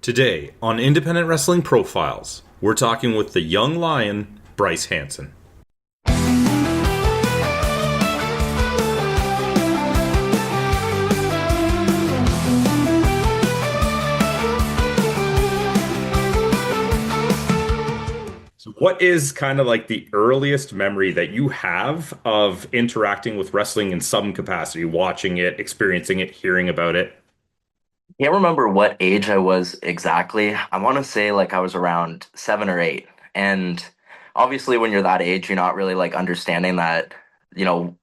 Today on Independent Wrestling Profiles, we're talking with the young lion, Bryce Hansen. So what is kind of like the earliest memory that you have of interacting with wrestling in some capacity, watching it, experiencing it, hearing about it? Can't remember what age I was exactly. I want to say like I was around 7 or 8. And obviously, when you're that age, you're not really like understanding that,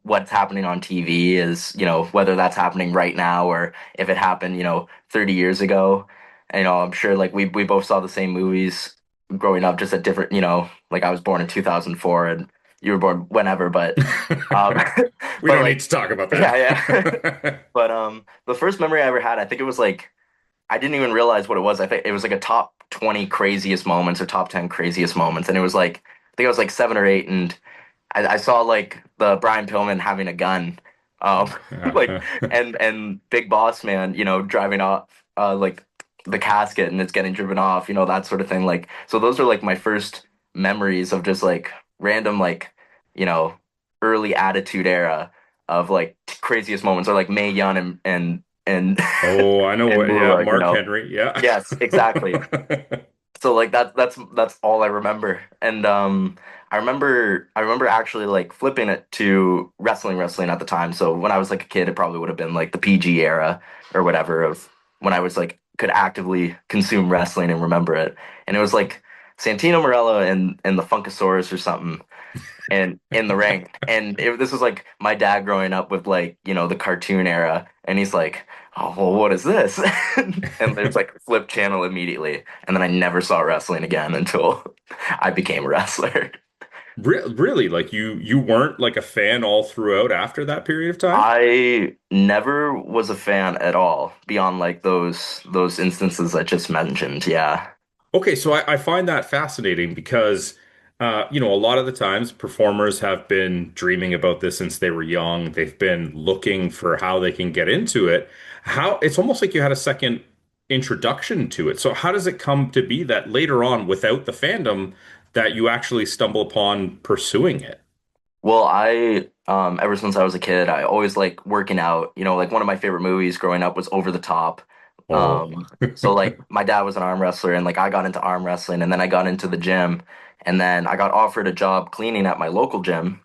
what's happening on TV is, whether that's happening right now or if it happened, 30 years ago. And, I'm sure like we both saw the same movies growing up, just at different, like I was born in 2004 and you were born whenever, um, We but don't need like, to talk about yeah, yeah. that. But the first memory I ever had, I think it was like I didn't even realize what it was. I think it was like a top 20 craziest moments or top 10 craziest moments. And it was like, I think I was like 7 or 8. And I saw like the Brian Pillman having a gun. Um, like, and Big Boss Man, driving off, like the casket and it's getting driven off, that sort of thing. Like, so those are like my first memories of just like random, like, you know, early Attitude Era of like craziest moments or like Mae Young and Oh, I know and what. Yeah, Moolah, Mark Henry. Yeah. Yes, exactly. So like that's all I remember. And I remember actually like flipping it to wrestling at the time. So when I was like a kid, it probably would have been like the PG era or whatever of when I was like could actively consume wrestling and remember it. And it was like Santino Marella and the Funkasaurus or something and in the ring. And this was like my dad growing up with like, the cartoon era. And he's like, oh, well, what is this? And there's like flip channel immediately. And then I never saw wrestling again until I became a wrestler. Really, like you weren't like a fan all throughout after that period of time? I never was a fan at all beyond like those instances I just mentioned. Yeah. Okay, so I find that fascinating because, a lot of the times performers have been dreaming about this since they were young. They've been looking for how they can get into it. How it's almost like you had a second introduction to it. So how does it come to be that later on, without the fandom, that you actually stumble upon pursuing it? Well, I ever since I was a kid, I always like working out. Like one of my favorite movies growing up was Over the Top. Oh, So like my dad was an arm wrestler and like I got into arm wrestling and then I got into the gym and then I got offered a job cleaning at my local gym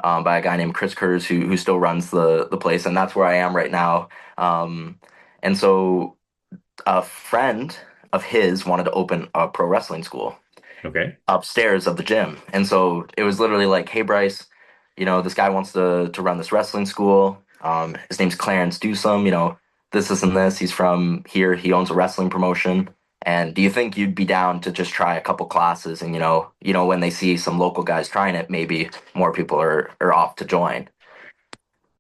by a guy named Chris Kurz who still runs the place and that's where I am right now. And so a friend of his wanted to open a pro wrestling school okay. upstairs of the gym. And so it was literally like, hey Bryce, this guy wants to run this wrestling school. His name's Clarence Dewsome, this and this. He's from here. He owns a wrestling promotion. And do you think you'd be down to just try a couple classes and when they see some local guys trying it, maybe more people are off to join.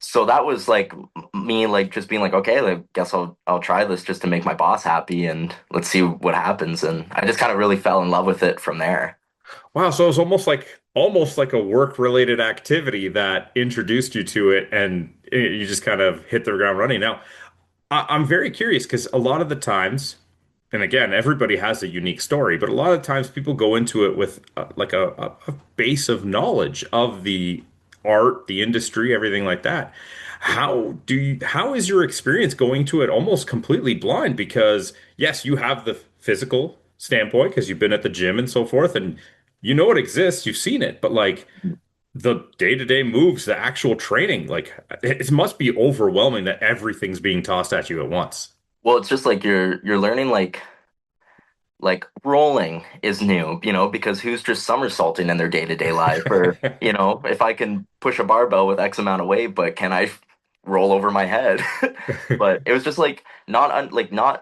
So that was like me like just being like, okay, like guess I'll try this just to make my boss happy and let's see what happens. And I just kind of really fell in love with it from there. Wow, so it was almost like a work-related activity that introduced you to it, and you just kind of hit the ground running. Now, I'm very curious because a lot of the times, and again, everybody has a unique story, but a lot of times people go into it with like a base of knowledge of the art, the industry, everything like that. How is your experience going to it almost completely blind? Because yes, you have the physical standpoint because you've been at the gym and so forth, and you know it exists, you've seen it, but like the day-to-day moves, the actual training, like it must be overwhelming that everything's being tossed at you at once. Well, it's just like you're learning like rolling is new, because who's just somersaulting in their day-to-day life? Or, if I can push a barbell with X amount of weight, but can I roll over my head? But it was just like not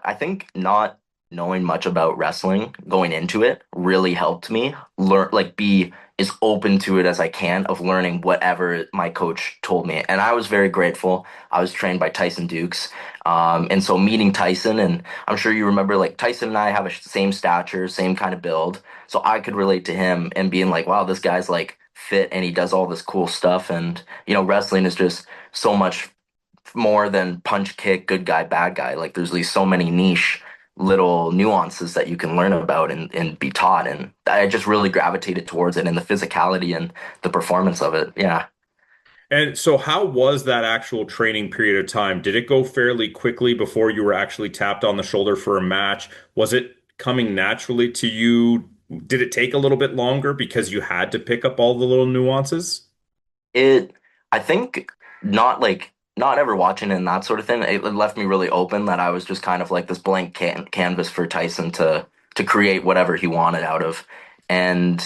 I think not knowing much about wrestling going into it really helped me learn like be as open to it as I can of learning whatever my coach told me. And I was very grateful. I was trained by Tyson Dukes. And so meeting Tyson, and I'm sure you remember like Tyson and I have a same stature, same kind of build. So I could relate to him and being like, wow, this guy's like fit and he does all this cool stuff. And, wrestling is just so much more than punch, kick, good guy, bad guy. Like there's these so many niche little nuances that you can learn about and be taught. And I just really gravitated towards it and the physicality and the performance of it. Yeah. And so, how was that actual training period of time? Did it go fairly quickly before you were actually tapped on the shoulder for a match? Was it coming naturally to you? Did it take a little bit longer because you had to pick up all the little nuances? It, I think not ever watching it and that sort of thing. It left me really open that I was just kind of like this blank canvas for Tyson to create whatever he wanted out of. And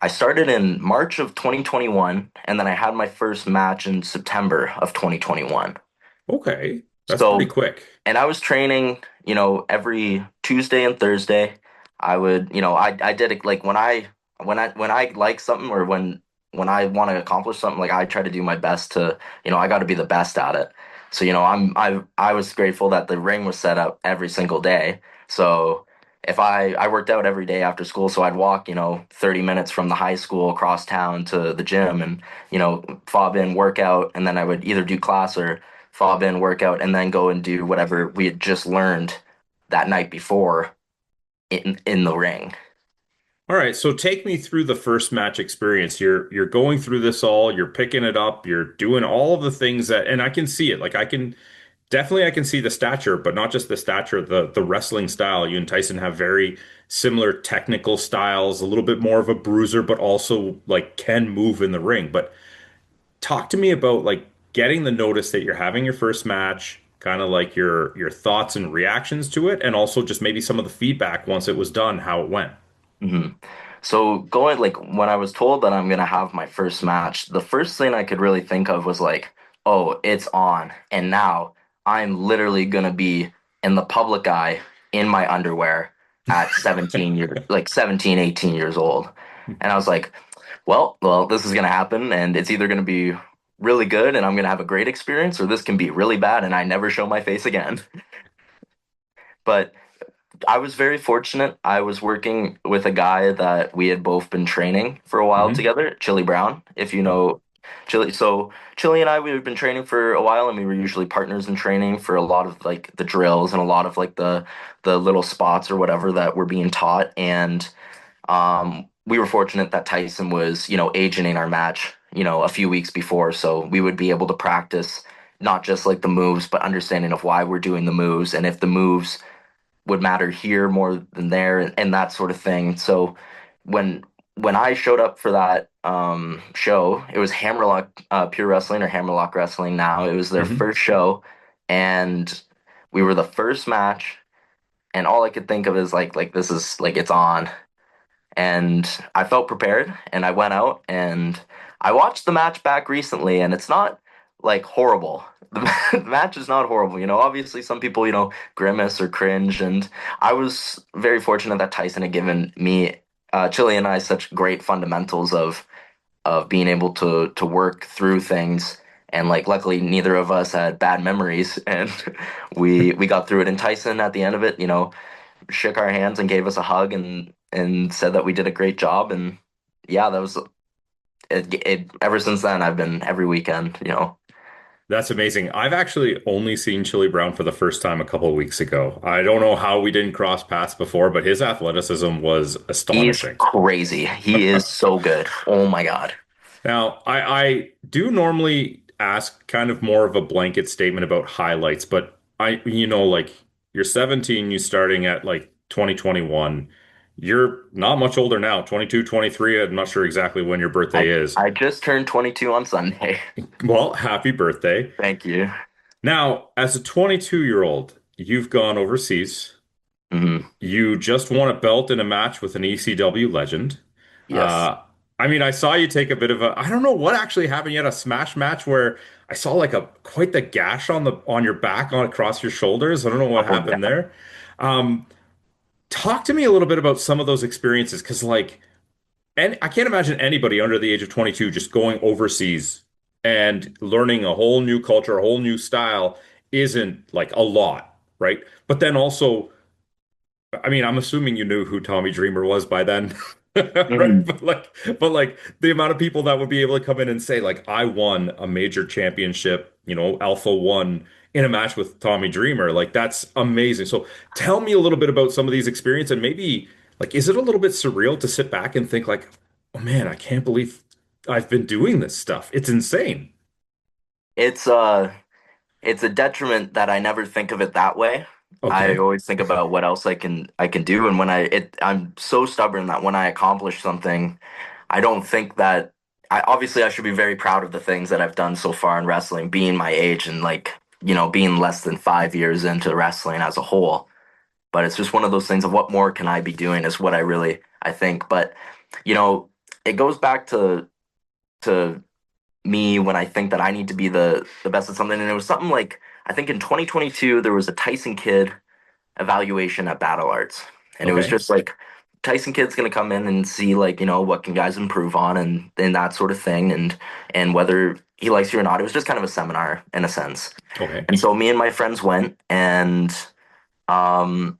I started in March of 2021, and then I had my first match in September of 2021. Okay, that's pretty So quick. and I was training, every Tuesday and Thursday. I would, I did it like when I like something or when I want to accomplish something, like I try to do my best to, I got to be the best at it. So, I was grateful that the ring was set up every single day. So if I worked out every day after school, so I'd walk, 30 minutes from the high school across town to the gym and, fob in, workout, and then I would either do class or fob in, workout, and then go and do whatever we had just learned that night before in the ring. All right, so take me through the first match experience. You're going through this all, you're picking it up, you're doing all of the things that, and I can see it. Like I can see the stature, but not just the stature, the wrestling style. You and Tyson have very similar technical styles, a little bit more of a bruiser, but also like can move in the ring. But talk to me about like getting the notice that you're having your first match, kind of like your thoughts and reactions to it, and also just maybe some of the feedback once it was done, how it went. hmm So going like when I was told that I'm gonna have my first match, the first thing I could really think of was like, oh, it's on. And now I'm literally gonna be in the public eye in my underwear at 17, 18 years old. And I was like, well, this is gonna happen and it's either gonna be really good and I'm gonna have a great experience, or this can be really bad and I never show my face again. But I was very fortunate. I was working with a guy that we had both been training for a while Hmm. together, Chili Brown, if you Oh, know Chili. So Chili and I, we had been training for a while, and we were usually partners in training for a lot of like the drills and a lot of like the little spots or whatever that were being taught. And we were fortunate that Tyson was, aging in our match, a few weeks before, so we would be able to practice not just like the moves, but understanding of why we're doing the moves and if the moves would matter here more than there and that sort of thing. So when when I showed up for that show, it was Hammerlock Pure Wrestling or Hammerlock Wrestling now. It was their hmm. first show and we were the first match and all I could think of is like this is like it's on. And I felt prepared and I went out and I watched the match back recently and it's not like horrible. The match is not horrible. Obviously some people, grimace or cringe. And I was very fortunate that Tyson had given me, Chili and I, such great fundamentals of being able to work through things. And like luckily neither of us had bad memories and we got through it. And Tyson at the end of it, shook our hands and gave us a hug and said that we did a great job. And yeah, that was it. Ever since then, I've been every weekend. That's amazing. I've actually only seen Chili Brown for the first time a couple of weeks ago. I don't know how we didn't cross paths before, but his athleticism was He's astonishing. crazy. He is so good. Oh my God. Now, I do normally ask kind of more of a blanket statement about highlights, but like you're 17, you starting at like 2021. You're not much older now, 22, 23. I'm not sure exactly when your I birthday is. I just turned 22 on Sunday. Well, happy birthday. Thank you. Now, as a 22-year-old, you've gone overseas. hmm You just won a belt in a match with an ECW legend. Yes. Uh, I mean, I saw you take a bit of a, I don't know what actually happened. You had a smash match where I saw like a quite the gash on your back on across your shoulders. I don't know what Oh happened yeah. there. Um, Talk to me a little bit about some of those experiences because like, and I can't imagine anybody under the age of 22 just going overseas and learning a whole new culture, a whole new style isn't like a lot, right? But then also, I mean, I'm assuming you knew who Tommy Dreamer was by then. Right? Mhm. But like the amount of people that would be able to come in and say, like, I won a major championship, Alpha won in a match with Tommy Dreamer, like that's amazing. So tell me a little bit about some of these experiences and maybe like, is it a little bit surreal to sit back and think like, oh man, I can't believe I've been doing this stuff. It's insane. It's uh it's a detriment that I never think of it that way. I Okay. always think about what else I can do, and I'm so stubborn that when I accomplish something, I don't think that I should be very proud of the things that I've done so far in wrestling, being my age and like, being less than 5 years into wrestling as a whole. But it's just one of those things of what more can I be doing is what I think. But, you know, it goes back to me when I think that I need to be the best at something. And it was something like I think in 2022 there was a Tyson Kidd evaluation at Battle Arts, and it was Okay. just like Tyson Kidd's gonna come in and see like what can guys improve on and that sort of thing, and whether he likes you or not. It was just kind of a seminar in a sense. Okay. And so me and my friends went, and um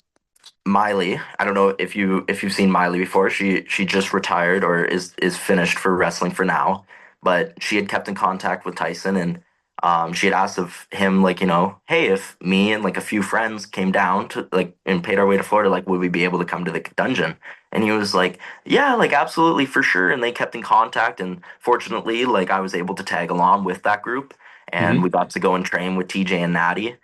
Miley, I don't know if you've seen Miley before. She just retired or is finished for wrestling for now, but she had kept in contact with Tyson, and she had asked of him like, hey, if me and like a few friends came down to like and paid our way to Florida, like would we be able to come to the dungeon? And he was like, yeah, like absolutely for sure. And they kept in contact, and fortunately, like I was able to tag along with that group, and we Hmm. got to go and train with TJ and Natty,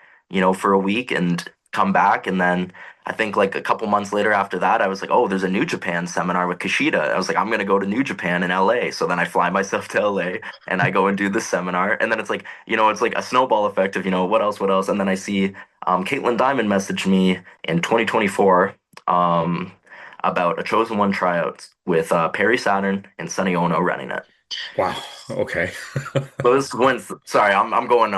for a week and come back, and then I think like a couple months later after that, I was like, oh, there's a New Japan seminar with Kushida. I was like, I'm gonna go to New Japan in LA. So then I fly myself to LA and I go and do this seminar. And then it's like, it's like a snowball effect of, what else? And then I see Caitlin Diamond message me in 2024 um, about a Chosen One tryout with Perry Saturn and Sonny Ono running it. Wow. Okay. So this went, sorry, I'm going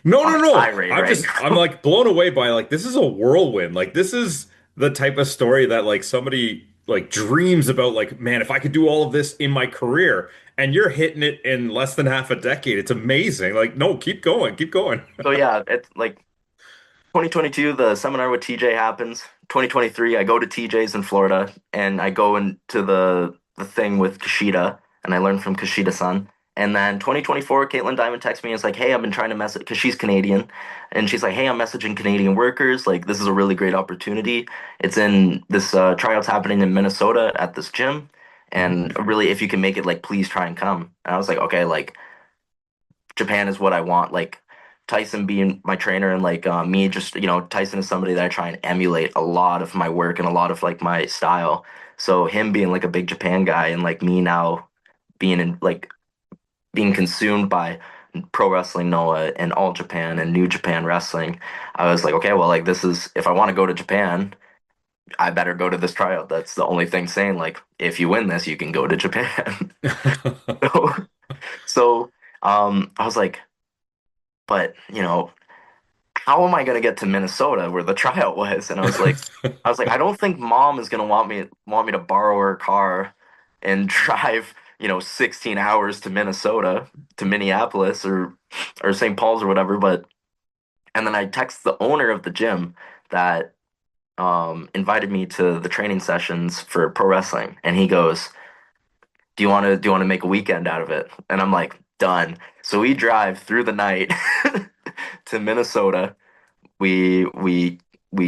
No, on no, a no. tirade I'm right just, I'm now. like blown away by like, this is a whirlwind. Like, this is the type of story that like somebody like dreams about, like, man, if I could do all of this in my career and you're hitting it in less than half a decade, it's amazing. Like, no, keep going, keep going. So yeah, it's like 2022, the seminar with TJ happens. 2023, I go to TJ's in Florida and I go into the thing with Kushida and I learn from Kushida-san. And then 2024, Caitlin Diamond texts me and is like, hey, I've been trying to message because she's Canadian. And she's like, hey, I'm messaging Canadian workers. Like, this is a really great opportunity. It's in this tryouts happening in Minnesota at this gym. Mhm. And really, if you can make it, like, please try and come. And I was like, okay, like, Japan is what I want. Like Tyson being my trainer and like me just, Tyson is somebody that I try and emulate a lot of my work and a lot of like my style. So him being like a big Japan guy and like me now being in like being consumed by Pro Wrestling Noah and All Japan and New Japan Wrestling, I was like, okay, well, like this is if I want to go to Japan, I better go to this tryout. That's the only thing saying like if you win this, you can go to Japan. so, so I was like, but how am I going to get to Minnesota where the tryout was? And I was like, I don't think mom is going to want me to borrow her car and drive, 16 hours to Minnesota, to Minneapolis or St. Paul's or whatever. But and then I text the owner of the gym that invited me to the training sessions for pro wrestling, and he goes, "Do you want to make a weekend out of it?" And I'm like, "Done." So we drive through the night to Minnesota. We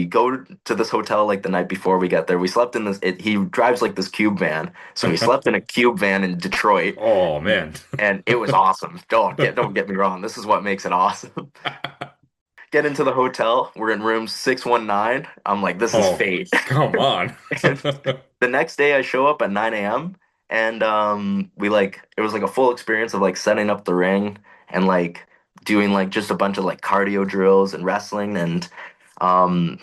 go to this hotel like the night before we get there. We slept in this. He drives like this cube van, so we slept in a cube van in Detroit, Oh man. and it was awesome. Don't get me wrong. This is what makes it awesome. Get into the hotel. We're in room 619. I'm like, this is Oh, fate. come on. And the next day, I show up at 9 a.m. and we like it was like a full experience of like setting up the ring and like doing like just a bunch of like cardio drills and wrestling um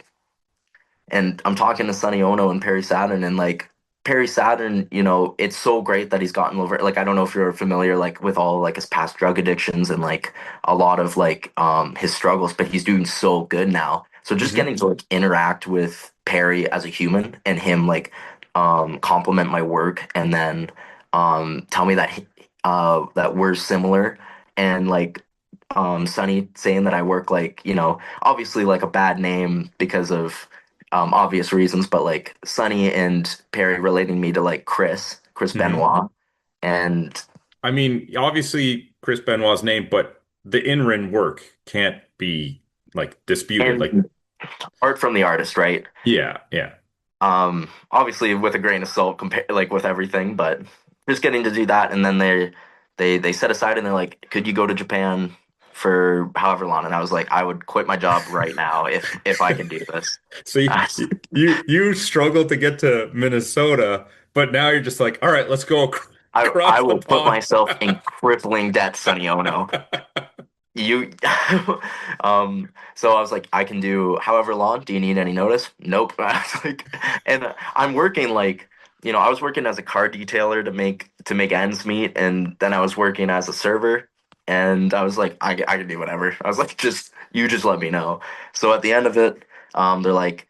and I'm talking to Sonny Ono and Perry Saturn, and like Perry Saturn, it's so great that he's gotten over. Like, I don't know if you're familiar, like with all like his past drug addictions and like a lot of like his struggles, but he's doing so good now. So just Hmm. getting to like interact with Perry as a human and him like compliment my work and then tell me that that we're similar and like Sonny saying that I work like, obviously like a bad name because of obvious reasons, but like Sonny and Perry relating me to like Chris Hmm. Benoit, and I mean, obviously Chris Benoit's name, but the in-ring work can't be like disputed. Like, and art from the artist, right? yeah, yeah, Obviously with a grain of salt, compare like with everything, but just getting to do that, and then they set aside and they're like, could you go to Japan for however long? And I was like, I would quit my job right now if I can do this. So Uh, you struggled to get to Minnesota, but now you're just like, all right, let's go I across the will put pond. myself in crippling debt, Sonny Ono. You, so I was like, I can do however long. Do you need any notice? Nope. I was like, and I'm working like, I was working as a car detailer to make ends meet, and then I was working as a server, and I was like, I can do whatever. I was like, just let me know. So at the end of it, they're like,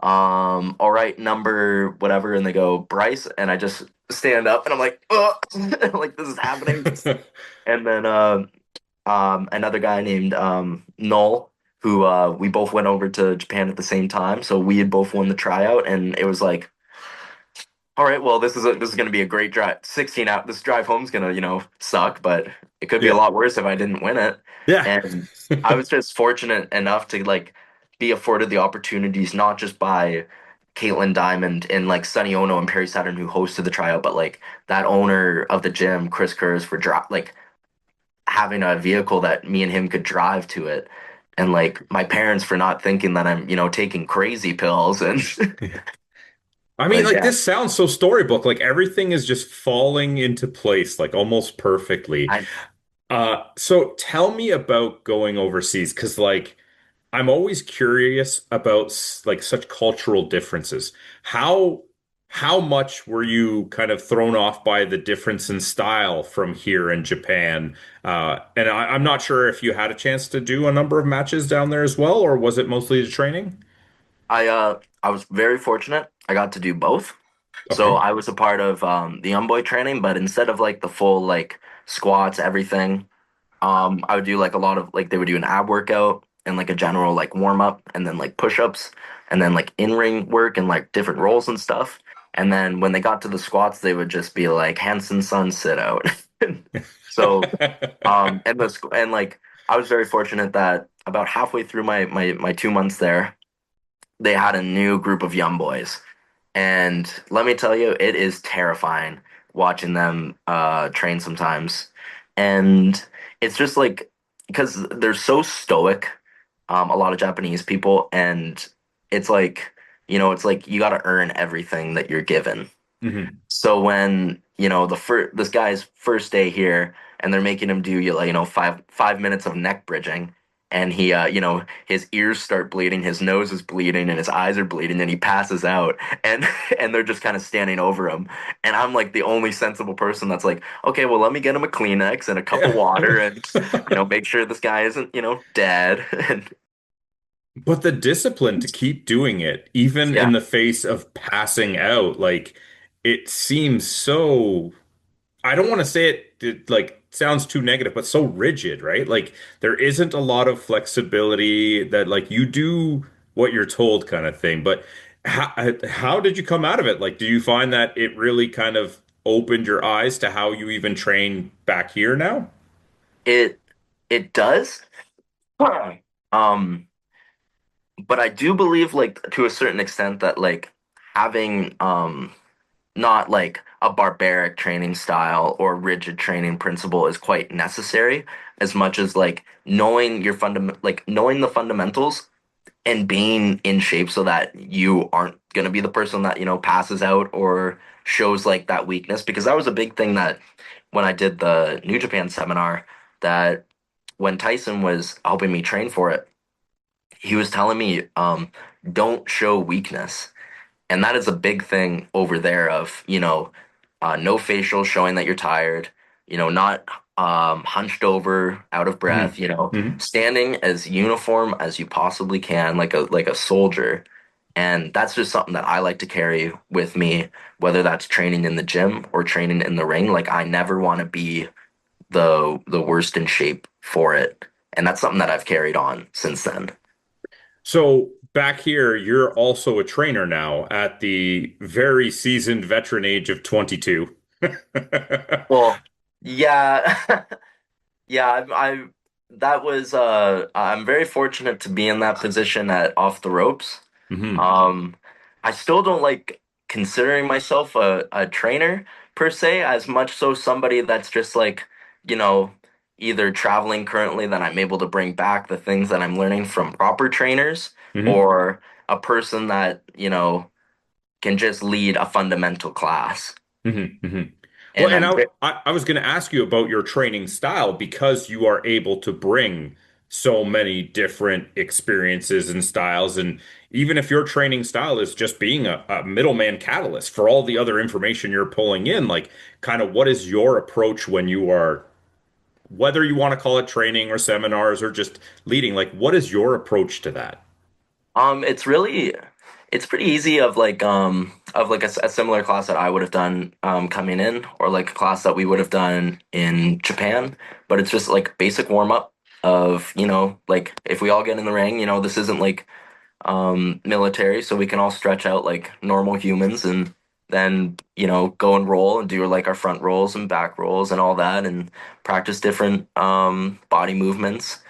all right, number whatever, and they go Bryce, and I just stand up, and I'm like, oh, like this is happening, and then another guy named Null, who we both went over to Japan at the same time. So we had both won the tryout, and it was like, all right, well, this is going to be a great drive. 16 out. This drive home's going to suck, but it could be a Yeah. lot worse if I didn't win it. Yeah. And I was just fortunate enough to like be afforded the opportunities, not just by Caitlin Diamond and like Sunny Ono and Perry Saturn who hosted the tryout, but like that owner of the gym, Chris Kurz, for like having a vehicle that me and him could drive to it. And like my parents for not thinking that I'm, taking crazy pills and I mean, but like yeah, this sounds so storybook. Like everything is just falling into place, like almost perfectly. I So tell me about going overseas, because like I'm always curious about like such cultural differences. How how much were you kind of thrown off by the difference in style from here in Japan? And I'm not sure if you had a chance to do a number of matches down there as well, or was it mostly the training? I was very fortunate. I got to do both. So Okay. I was a part of the young boy training, but instead of like the full like squats, everything, I would do like a lot of like they would do an ab workout and like a general like warm up and then like push-ups and then like in-ring work and like different rolls and stuff. And then when they got to the squats, they would just be like Hansen son sit out. So and like I was very fortunate that about halfway through my 2 months there, they had a new group of young boys. And let me tell you, it is terrifying watching them train sometimes. And it's just like because they're so stoic, a lot of Japanese people, and it's like, it's like you got to earn everything that you're given. Mhm. So when, this guy's first day here and they're making him do like, 5 minutes of neck bridging and he his ears start bleeding, his nose is bleeding and his eyes are bleeding and he passes out and and they're just kind of standing over him. And I'm like the only sensible person that's like, okay, well let me get him a Kleenex and a cup of Yeah. water and make sure this guy isn't, dead. And But the discipline to keep doing it, even yeah, in the face of passing out, like it seems so, I don't want to say it like sounds too negative, but so rigid, right? Like there isn't a lot of flexibility that like you do what you're told kind of thing. But how did you come out of it? Like, do you find that it really kind of opened your eyes to how you even train back here now? it it does. Um but I do believe like to a certain extent that like having not like a barbaric training style or rigid training principle is quite necessary as much as like knowing the fundamentals and being in shape so that you aren't going to be the person that passes out or shows like that weakness, because that was a big thing that when I did the New Japan seminar, that when Tyson was helping me train for it, he was telling me don't show weakness. And that is a big thing over there of, no facial showing that you're tired, not hunched over, out of breath, Hmm. Hmm. standing as uniform as you possibly can, like a soldier. And that's just something that I like to carry with me, whether that's training in the gym or training in the ring. Like I never want to be the worst in shape for it. And that's something that I've carried on since then. So back here, you're also a trainer now at the very seasoned veteran age of 22. Well, yeah. Yeah, that was I'm very fortunate to be in that position at off the ropes. Hmm. Um, I still don't like considering myself a trainer per se, as much so somebody that's just like, you know, either traveling currently that I'm able to bring back the things that I'm learning from proper trainers, Hmm. or a person that, can just lead a fundamental class. Hmm. Hmm. Well, And and I'm I, ve- I, I was going to ask you about your training style because you are able to bring so many different experiences and styles. And even if your training style is just being a middleman catalyst for all the other information you're pulling in, like kind of what is your approach when you are, whether you want to call it training or seminars or just leading, like what is your approach to that? it's pretty easy of like a similar class that I would have done coming in, or like a class that we would have done in Japan, but it's just like basic warm up of, like if we all get in the ring, this isn't like military, so we can all stretch out like normal humans, and then, go and roll and do like our front rolls and back rolls and all that, and practice different body movements.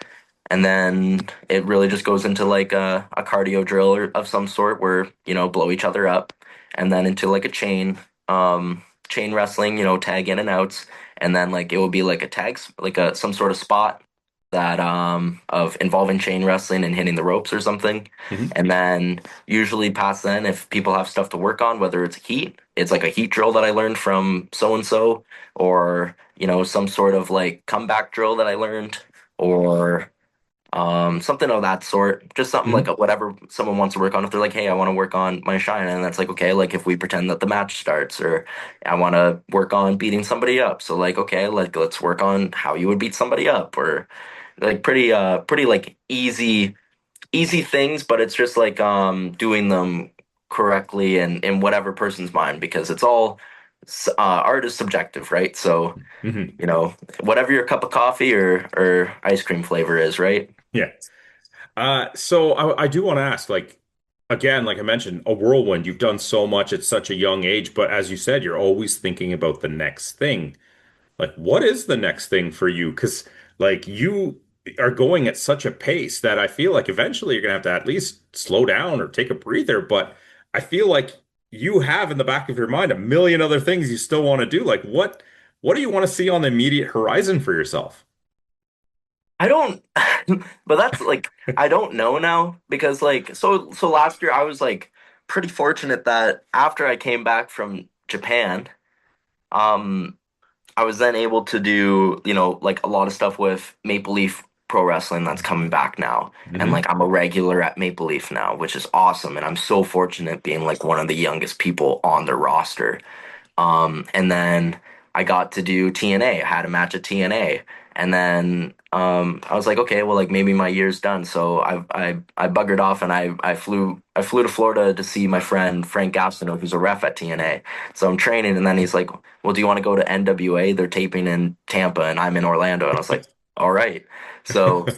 And then it really just goes into like a cardio drill of some sort where, blow each other up. And then into like a chain wrestling, tag in and outs. And then like it will be like a tags, like a some sort of spot that of involving chain wrestling and hitting the ropes or something. Hmm. And then usually past then, if people have stuff to work on, whether it's heat, it's like a heat drill that I learned from so and so, or, some sort of like comeback drill that I learned, or something of that sort. Just something like Hmm. whatever someone wants to work on. If they're like, hey, I want to work on my shine, and that's like, okay, like if we pretend that the match starts, or I want to work on beating somebody up. So like, okay, like let's work on how you would beat somebody up, or like pretty like easy things, but it's just like doing them correctly and in whatever person's mind, because it's all art is subjective, right? So, Hmm. whatever your cup of coffee or ice cream flavor is, right? Yeah. So I do want to ask, like, again, like I mentioned, a whirlwind. You've done so much at such a young age, but as you said, you're always thinking about the next thing. Like, what is the next thing for you? Because, like, you are going at such a pace that I feel like eventually you're gonna have to at least slow down or take a breather. But I feel like you have in the back of your mind a million other things you still want to do. Like, what do you want to see on the immediate horizon for yourself? I don't, but that's like, I don't know now, because like, so last year I was like pretty fortunate that after I came back from Japan, um, I was then able to do, like a lot of stuff with Maple Leaf Pro Wrestling that's coming back now. And Hmm. like I'm a regular at Maple Leaf now, which is awesome. And I'm so fortunate being like one of the youngest people on their roster. And then I got to do TNA. I had a match at TNA. And then I was like, okay, well, like maybe my year's done. So I buggered off, and I flew to Florida to see my friend Frank Gastineau, who's a ref at TNA. So I'm training, and then he's like, well, do you want to go to NWA? They're taping in Tampa, and I'm in Orlando. And I was like, all right. So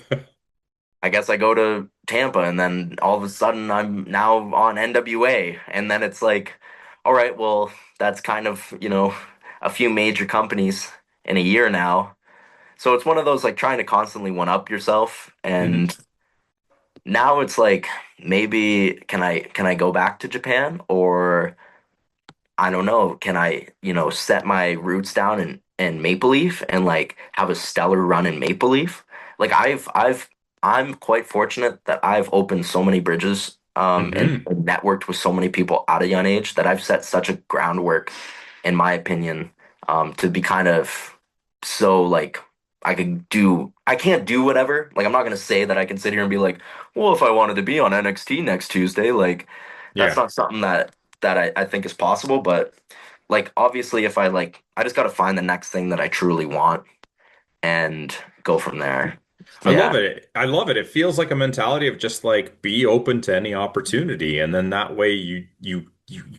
I guess I go to Tampa, and then all of a sudden I'm now on NWA. And then it's like, all right, well, that's kind of, a few major companies in a year now. So it's one of those like trying to constantly one up yourself. Hmm. And now it's like, maybe can I go back to Japan, or I don't know. Can I, set my roots down in Maple Leaf and like have a stellar run in Maple Leaf? Like I'm quite fortunate that I've opened so many bridges, Hmm. and networked with so many people at a young age, that I've set such a groundwork, in my opinion, to be kind of so like I can't do whatever. Like I'm not gonna say that I can sit here and be like, well, if I wanted to be on NXT next Tuesday, like that's Yeah. not something that I think is possible. But like obviously, if I just got to find the next thing that I truly want and go from there. I love Yeah, it. I love it. It feels like a mentality of just like be open to any opportunity, and then that way you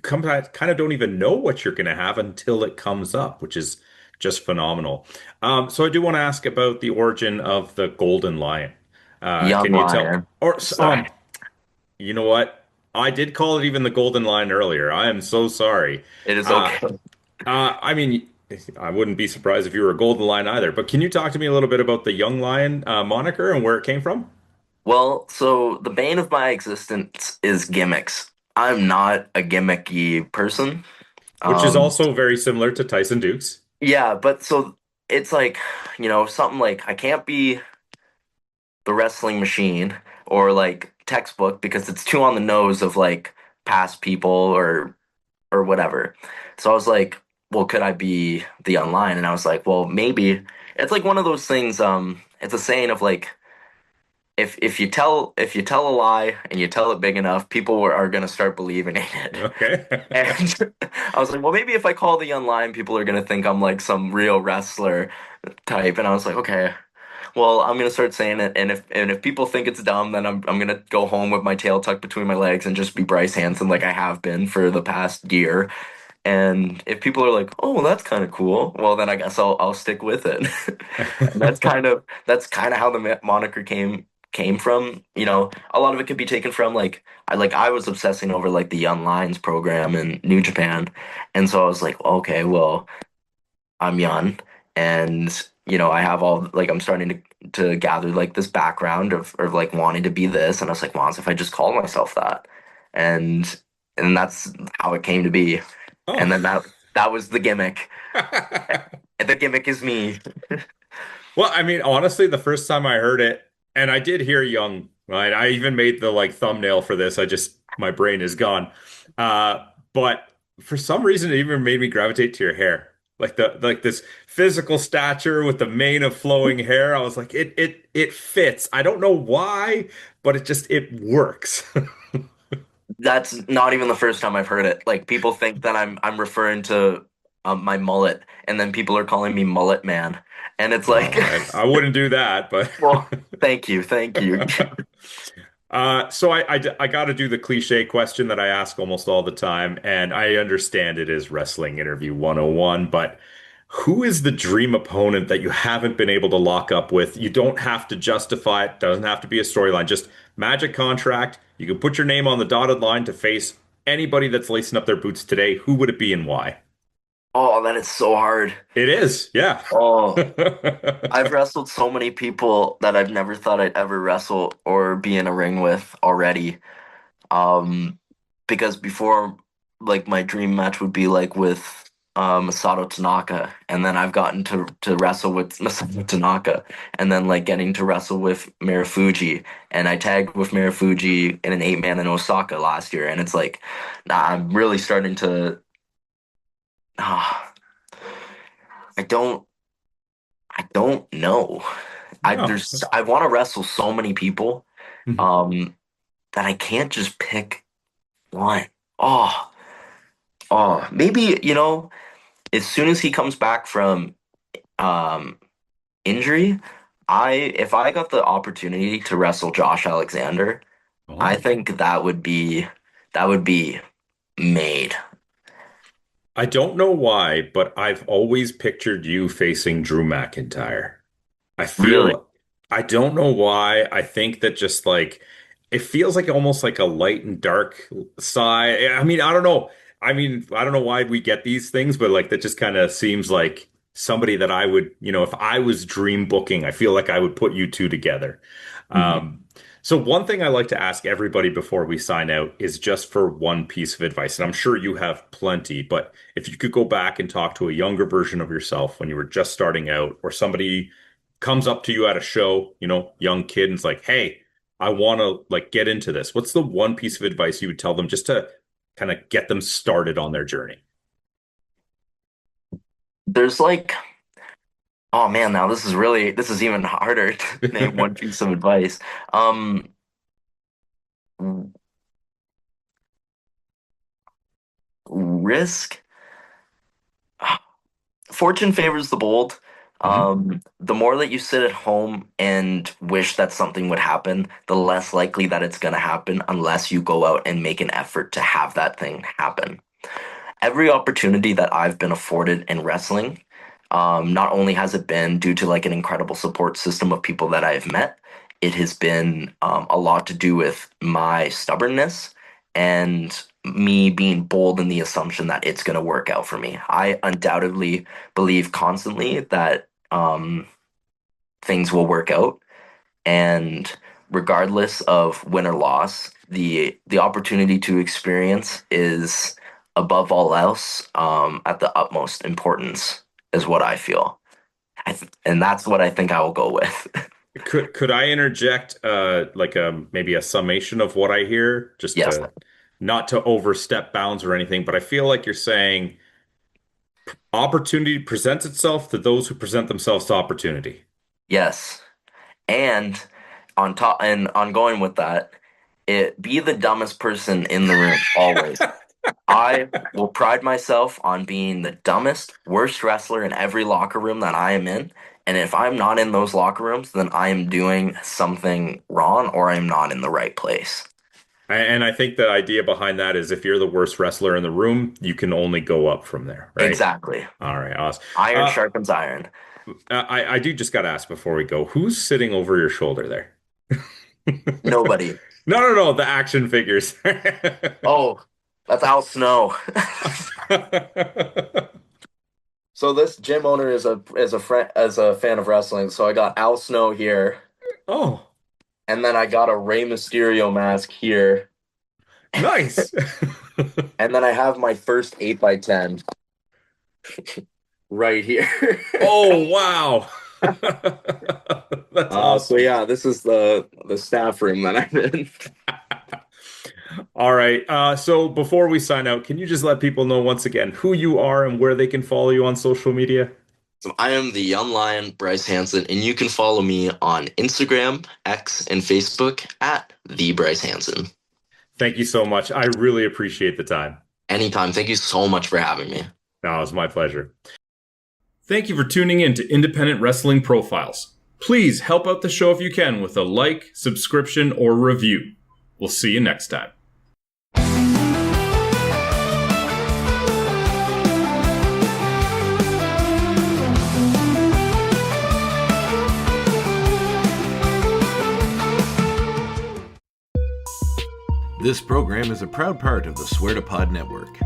come back, kind of don't even know what you're going to have until it comes up, which is just phenomenal. So I do want to ask about the origin of the Golden Lion. young Can you tell? lion. Or Sorry. You know what? I did call it even the golden line earlier. I am so sorry. It is Uh, okay. I mean, I wouldn't be surprised if you were a golden lion either. But can you talk to me a little bit about the young lion moniker and where it came from? Well, so the bane of my existence is gimmicks. I'm not a gimmicky person. Which is Um, also very similar to Tyson Dukes. yeah, but so it's like, something like I can't be the wrestling machine or like textbook because it's too on the nose of like past people or whatever. So I was like, well, could I be the online? And I was like, well, maybe. It's like one of those things, it's a saying of like if you tell a lie and you tell it big enough, people are gonna start believing in it. Okay. And I was like, well, maybe if I call the online, people are gonna think I'm like some real wrestler type. And I was like, okay, well, I'm gonna start saying it, and if people think it's dumb, then I'm gonna go home with my tail tucked between my legs and just be Bryce Hansen like I have been for the past year. And if people are like, "Oh, well, that's kind of cool," well, then I guess I'll stick with it. And that's kind of how the moniker came from. A lot of it could be taken from I was obsessing over like the Young Lions program in New Japan, and so I was like, okay, well, I'm young, and I have all like I'm starting to gather like this background of like wanting to be this, and I was like, well, as if I just called myself that, and and that's how it came to be, Oh. and then that was the gimmick. And the gimmick is me. Well, I mean, honestly, the first time I heard it, and I did hear young, right? I even made the like thumbnail for this. I just my brain is gone. But for some reason it even made me gravitate to your hair. Like this physical stature with the mane of flowing hair. I was like, it fits. I don't know why, but it works. That's not even the first time I've heard it. Like people think that I'm referring to my mullet, and then people are calling me Mullet Man, and it's like, I wouldn't do that, but well, thank you, thank you. so I got to do the cliche question that I ask almost all the time, and I understand it is wrestling interview 101, but who is the dream opponent that you haven't been able to lock up with? You don't have to justify it, doesn't have to be a storyline, just magic contract. You can put your name on the dotted line to face anybody that's lacing up their boots today. Who would it be and why? Oh, that is so hard. It is, yeah. Oh, I've wrestled so many people that I've never thought I'd ever wrestle or be in a ring with already. Um, because before, like my dream match would be like with Masato Tanaka, and then I've gotten to wrestle with Masato Tanaka, and then like getting to wrestle with Marufuji, and I tagged with Marufuji in an 8-man in Osaka last year, and it's like, nah, I'm really starting to. ah, I don't, I don't know. No. I want to wrestle so many people, um, that I can't just pick one. Oh, maybe, as soon as he comes back from um injury, I if I got the opportunity to wrestle Josh Alexander, I Oh. think that would be made. I don't know why, but I've always pictured you facing Drew McIntyre. I Really? feel, I don't know why. I think that just like, it feels like almost like a light and dark side. I mean, I don't know. I mean, I don't know why we get these things, but like that just kind of seems like somebody that I would, if I was dream booking, I feel like I would put you two together. Mhm. Um, so one thing I like to ask everybody before we sign out is just for one piece of advice. And I'm sure you have plenty, but if you could go back and talk to a younger version of yourself when you were just starting out, or somebody comes up to you at a show, young kid, and is like, "Hey, I want to like get into this." What's the one piece of advice you would tell them just to kind of get them started on their journey? There's like, oh man, now this is even harder to name one piece of advice. Um, risk. Fortune favors the bold. Hmm. The more that you sit at home and wish that something would happen, the less likely that it's going to happen unless you go out and make an effort to have that thing happen. Every opportunity that I've been afforded in wrestling, not only has it been due to like an incredible support system of people that I've met, it has been a lot to do with my stubbornness and me being bold in the assumption that it's going to work out for me. I undoubtedly believe constantly that things will work out, and regardless of win or loss, the opportunity to experience is above all else at the utmost importance, is what I feel. And that's what I think I will go with. Could I interject like maybe a summation of what I hear, just Yes, to not to overstep bounds or anything, but I feel like you're saying opportunity presents itself to those who present themselves to opportunity. yes. And on top and on going with that, it be the dumbest person in the room always. I will pride myself on being the dumbest, worst wrestler in every locker room that I am in. And if I'm not in those locker rooms, then I am doing something wrong or I'm not in the right place. And I think the idea behind that is if you're the worst wrestler in the room, you can only go up from there, right? Exactly. All right, awesome. Iron Uh, sharpens iron. I do just got to ask before we go, who's sitting over your shoulder there? Nobody. No, the action figures. Oh, that's Al Snow. So this gym owner is a friend as a fan of wrestling. So I got Al Snow here, Oh, and then I got a Rey Mysterio mask here, nice. and then I have my first 8x10 right here. Oh, wow. That's So awesome. yeah, this is the staff room that I'm in. All right. So before we sign out, can you just let people know once again who you are and where they can follow you on social media? So I am the young lion, Bryce Hansen, and you can follow me on Instagram, X, and Facebook at the Bryce Hansen. Thank you so much. I really appreciate the time. Anytime. Thank you so much for having me. No, it was my pleasure. Thank you for tuning in to Independent Wrestling Profiles. Please help out the show if you can with a like, subscription, or review. We'll see you next time. This program is a proud part of the Swear to Pod Network.